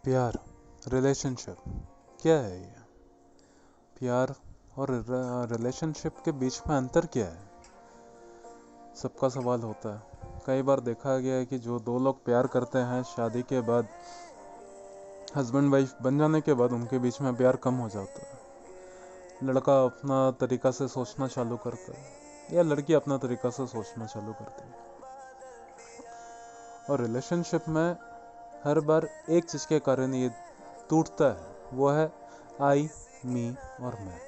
प्यार, रिलेशनशिप क्या है ये? प्यार और रिलेशनशिप के बीच में अंतर क्या है? सबका सवाल होता है। कई बार देखा गया है कि जो दो लोग प्यार करते हैं, शादी के बाद, हस्बैंड वाइफ बन जाने के बाद उनके बीच में प्यार कम हो जाता है। लड़का अपना तरीका से सोचना चालू करता है या लड़की अपना तरीका से सोचना चालू करती है। और रिलेशनशिप में हर बार एक चीज़ के कारण ये टूटता है, वो है आई, मी और मैं।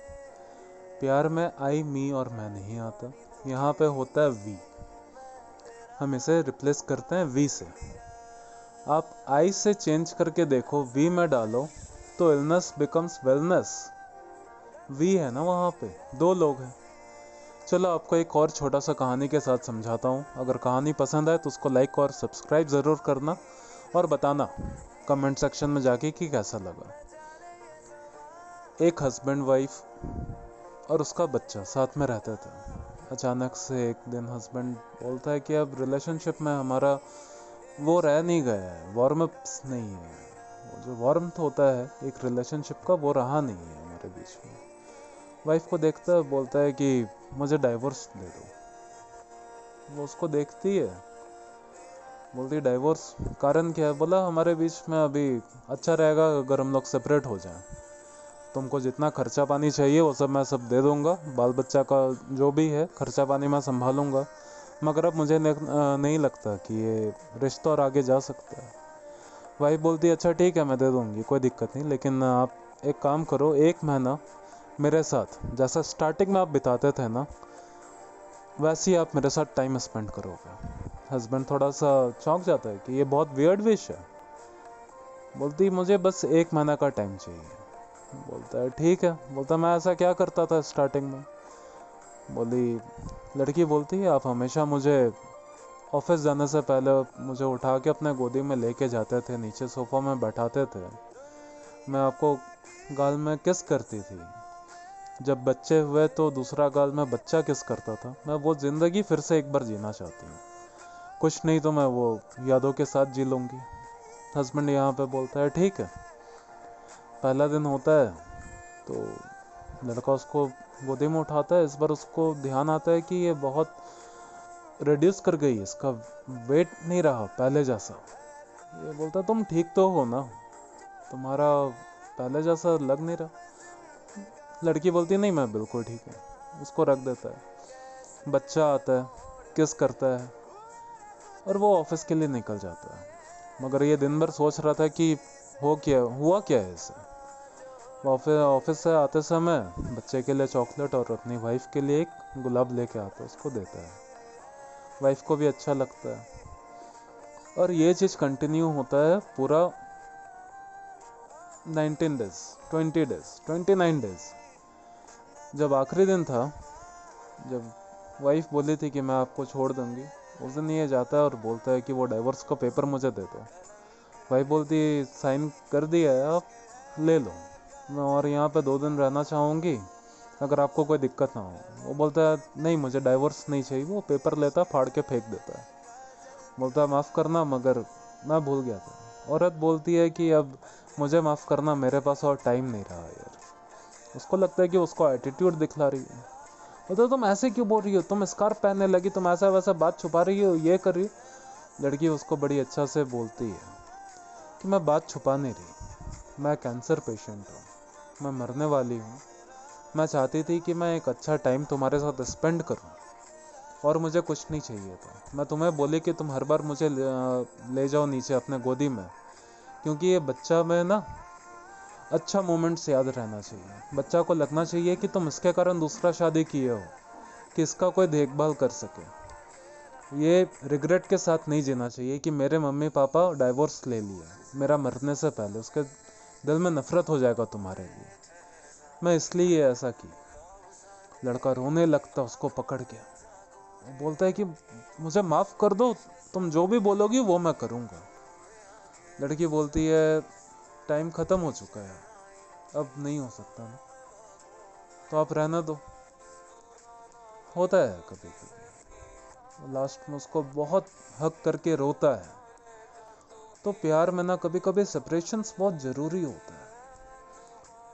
प्यार में आई, मी और मैं नहीं आता, यहाँ पे होता है वी। हम इसे रिप्लेस करते हैं वी से। आप आई से चेंज करके देखो, वी में डालो तो इलनेस बिकम्स वेलनेस। वी है ना वहाँ पे, दो लोग हैं। चलो आपको एक और छोटा सा कहानी के साथ समझाता हूँ। अगर कहानी पसंद आए तो उसको लाइक और सब्सक्राइब ज़रूर करना और बताना कमेंट सेक्शन में जाके कि कैसा लगा। एक हस्बैंड वाइफ और उसका बच्चा साथ में रहते थे। अचानक से एक दिन हस्बैंड बोलता है कि अब रिलेशनशिप में हमारा वो रह नहीं गया है, वार्मअप नहीं है। वो जो वार्मथ होता है एक रिलेशनशिप का, वो रहा नहीं है हमारे बीच में। वाइफ को देखता है, बोलता है कि मुझे डाइवोर्स दे दो। वो उसको देखती है, बोलती है डाइवोर्स, कारण क्या है? बोला हमारे बीच में अभी अच्छा रहेगा अगर हम लोग सेपरेट हो जाएं। तुमको जितना खर्चा पानी चाहिए वो सब मैं सब दे दूंगा, बाल बच्चा का जो भी है खर्चा पानी मैं संभालूंगा, मगर अब मुझे नहीं लगता कि ये रिश्ता और आगे जा सकता है। वाइफ बोलती है अच्छा ठीक है मैं दे दूंगी, कोई दिक्कत नहीं, लेकिन आप एक काम करो, 1 महीना मेरे साथ जैसा स्टार्टिंग में आप बिताते थे ना, वैसे ही आप मेरे साथ टाइम स्पेंड करोगे। हस्बैंड थोड़ा सा चौंक जाता है कि ये बहुत वियर्ड विश है। बोलती मुझे बस 1 महीना का टाइम चाहिए। बोलता है ठीक है। बोलता मैं ऐसा क्या करता था स्टार्टिंग में? बोली, लड़की बोलती है आप हमेशा मुझे ऑफिस जाने से पहले मुझे उठा के अपने गोदी में लेके जाते थे, नीचे सोफा में बैठाते थे, मैं आपको गाल में किस करती थी। जब बच्चे हुए तो दूसरा गाल में बच्चा किस करता था। मैं वो ज़िंदगी फिर से एक बार जीना चाहती हूँ, कुछ नहीं तो मैं वो यादों के साथ जी लूँगी। हस्बैंड यहाँ पे बोलता है ठीक है। पहला दिन होता है तो लड़का उसको गोदी में उठाता है। इस बार उसको ध्यान आता है कि ये बहुत रिड्यूस कर गई, इसका वेट नहीं रहा पहले जैसा। ये बोलता तुम ठीक तो हो ना, तुम्हारा पहले जैसा लग नहीं रहा। लड़की बोलती नहीं मैं बिल्कुल ठीक हूँ। उसको रख देता है। बच्चा आता है, किस करता है और वो ऑफिस के लिए निकल जाता है। मगर ये दिन भर सोच रहा था कि हुआ क्या है इसे। ऑफिस से आते समय बच्चे के लिए चॉकलेट और अपनी वाइफ के लिए एक गुलाब लेके आता है, उसको देता है। वाइफ को भी अच्छा लगता है और ये चीज़ कंटिन्यू होता है पूरा 19 डेज, 20 डेज, 29 डेज। जब आखिरी दिन था, जब वाइफ बोली थी कि मैं आपको छोड़ दूंगी, उस दिन ये जाता है और बोलता है कि वो डाइवोर्स का पेपर मुझे दे दो। वाइफ बोलती साइन कर दिया है, आप ले लो, मैं और यहाँ पे 2 दिन रहना चाहूँगी, अगर आपको कोई दिक्कत ना हो। वो बोलता है नहीं मुझे डाइवोर्स नहीं चाहिए। वो पेपर लेता, फाड़ के फेंक देता है। बोलता है माफ़ करना मगर मैं भूल गया था। औरत बोलती है कि अब मुझे माफ़ करना, मेरे पास और टाइम नहीं रहा यार। उसको लगता है कि उसको एटीट्यूड दिखला रही है। बोलता तुम ऐसे क्यों बोल रही हो, तुम स्कार्फ पहनने लगी, तुम ऐसा वैसा बात छुपा रही हो, ये कर रही हो। लड़की उसको बड़ी अच्छा से बोलती है कि मैं बात छुपा नहीं रही, मैं कैंसर पेशेंट हूँ, मैं मरने वाली हूँ। मैं चाहती थी कि मैं एक अच्छा टाइम तुम्हारे साथ स्पेंड करूँ और मुझे कुछ नहीं चाहिए था। मैं तुम्हें बोली कि तुम हर बार मुझे ले जाओ नीचे अपने गोदी में, क्योंकि ये बच्चा में ना अच्छा मोमेंट्स याद रहना चाहिए। बच्चा को लगना चाहिए कि तुम इसके कारण दूसरा शादी किए हो, कि इसका कोई देखभाल कर सके। ये रिग्रेट के साथ नहीं जीना चाहिए कि मेरे मम्मी पापा डाइवोर्स ले लिया मेरा मरने से पहले, उसके दिल में नफरत हो जाएगा तुम्हारे लिए। मैं इसलिए ऐसा की। लड़का रोने लगता उसको पकड़ के। वो बोलता है कि मुझे माफ़ कर दो, तुम जो भी बोलोगी वो मैं करूँगा। लड़की बोलती है टाइम ख़त्म हो चुका है, अब नहीं हो सकता ना, तो आप रहना दो। होता है कभी कभी। लास्ट में उसको बहुत हक करके रोता है तो प्यार में ना कभी कभी सेपरेशंस बहुत ज़रूरी होता है,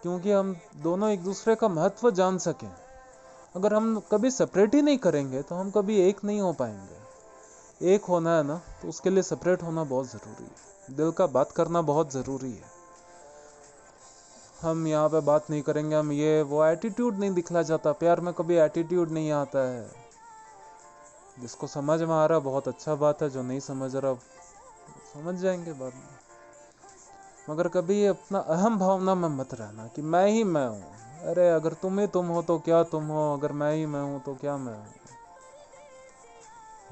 क्योंकि हम दोनों एक दूसरे का महत्व जान सकें। अगर हम कभी सेपरेट ही नहीं करेंगे तो हम कभी एक नहीं हो पाएंगे। एक होना है ना, तो उसके लिए सेपरेट होना बहुत ज़रूरी है। दिल का बात करना बहुत ज़रूरी है। हम यहाँ पे बात नहीं करेंगे, हम ये वो एटीट्यूड नहीं दिखला जाता। प्यार में कभी एटीट्यूड नहीं आता है। जिसको समझ में आ रहा बहुत अच्छा बात है, जो नहीं समझ रहा समझ जाएंगे बाद में। मगर कभी अपना अहम भावना में मत रहना कि मैं ही मैं हूँ। अरे अगर तुम ही तुम हो तो क्या तुम हो, अगर मैं ही मैं हूँ तो क्या मैं हूँ।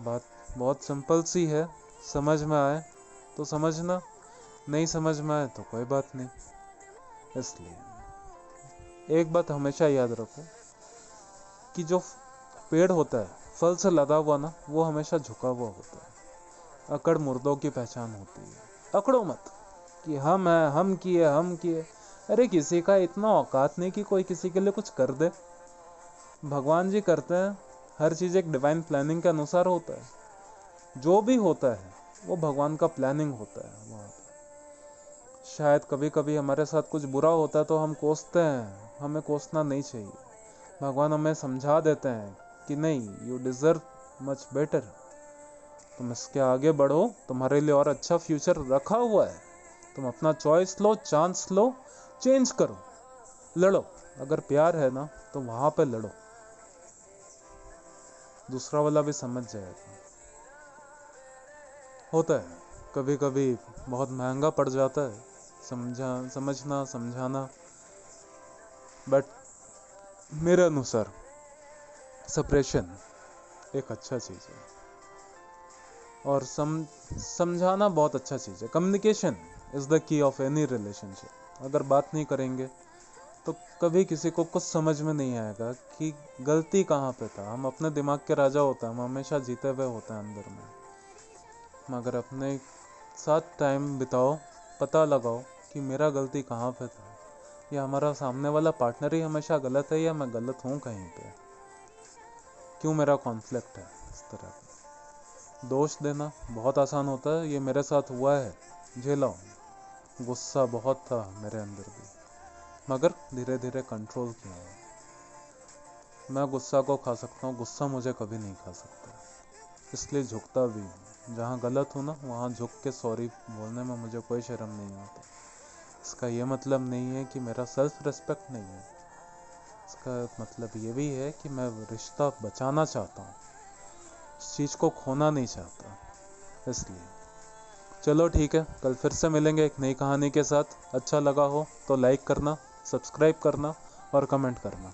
बात बहुत सिंपल सी है, समझ में आए तो समझना, नहीं समझ में आए तो कोई बात नहीं। इसलिए एक बात हमेशा याद रखो कि जो पेड़ होता है फल से लदा हुआ ना, वो हमेशा झुका हुआ होता है। अकड़ मुर्दों की पहचान होती है। अकड़ो मत कि हम हैं, हम किए हम किए। अरे किसी का इतना औकात नहीं कि कोई किसी के लिए कुछ कर दे। भगवान जी करते हैं, हर चीज़ एक डिवाइन प्लानिंग के अनुसार होता है। जो भी होता है वो भगवान का प्लानिंग होता है वहाँ पे। शायद कभी कभी हमारे साथ कुछ बुरा होता है तो हम कोसते हैं, हमें कोसना नहीं चाहिए। भगवान हमें समझा देते हैं कि नहीं, यू डिजर्व मच बेटर, तुम इसके आगे बढ़ो, तुम्हारे लिए और अच्छा फ्यूचर रखा हुआ है। तुम अपना चॉइस लो, चांस लो, चेंज करो, लड़ो। अगर प्यार है ना तो वहां पे लड़ो, दूसरा वाला भी समझ जाएगा। होता है कभी कभी बहुत महंगा पड़ जाता है समझना समझाना, बट मेरे अनुसार सेपरेशन एक अच्छा चीज़ है और समझाना बहुत अच्छा चीज़ है। Communication is the key of any relationship. अगर बात नहीं करेंगे तो कभी किसी को कुछ समझ में नहीं आएगा कि गलती कहाँ पे था। हम अपने दिमाग के राजा होते हैं, हम हमेशा जीते हुए होते हैं अंदर में। मगर अपने साथ टाइम बिताओ, पता लगाओ कि मेरा गलती कहाँ पे था, या हमारा सामने वाला पार्टनर ही हमेशा गलत है, या मैं गलत हूँ कहीं पे, क्यों मेरा कॉन्फ्लिक्ट है। इस तरह का दोष देना बहुत आसान होता है, ये मेरे साथ हुआ है, झेला हूँ। गुस्सा बहुत था मेरे अंदर भी, मगर धीरे धीरे कंट्रोल किया है। मैं गुस्सा को खा सकता हूँ, गुस्सा मुझे कभी नहीं खा सकता। इसलिए झुकता भी हूँ, जहाँ गलत हूँ ना वहाँ झुक के सॉरी बोलने में मुझे कोई शर्म नहीं आता। इसका ये मतलब नहीं है कि मेरा सेल्फ रिस्पेक्ट नहीं है। इसका मतलब ये भी है कि मैं रिश्ता बचाना चाहता हूँ, इस चीज़ को खोना नहीं चाहता। इसलिए चलो ठीक है, कल फिर से मिलेंगे एक नई कहानी के साथ। अच्छा लगा हो तो लाइक करना, सब्सक्राइब करना और कमेंट करना।